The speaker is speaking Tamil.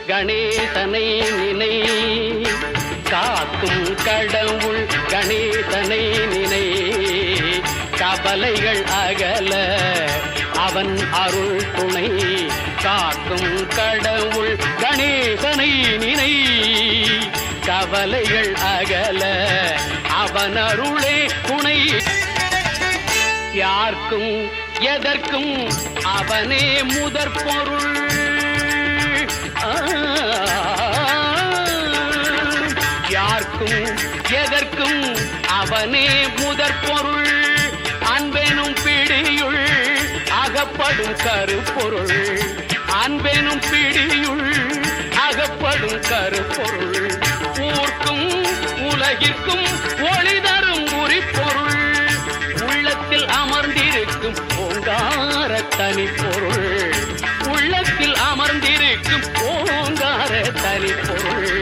கணேசனை நினை, காக்கும் கடவுள் கணேசனை நினை. கவலைகள் அகல அவன் அருள் துணை, காக்கும் கடவுள் கணேசனை நினை. கவலைகள் அகல அவன் அருளே துணை. யார்க்கும் எதற்கும் அவனே முதற் பொருள், யார்க்கும் எதற்கும் அவனே முதற் பொருள். அன்பெனும் பிடியுள் அகப்படும் கருப்பொருள், அன்பெனும் பிடியுள் அகப்படும் கருப்பொருள். ஊர்க்கும் உலகிற்கும் ஒளி தரும் உரிப்பொருள், உள்ளத்தில் அமர்ந்திருக்கும் ஓங்கார தனிப்பொருள், உள்ளத்தில் அமர்ந்திருக்கும் ஓங்கார தனிப்பொருள்.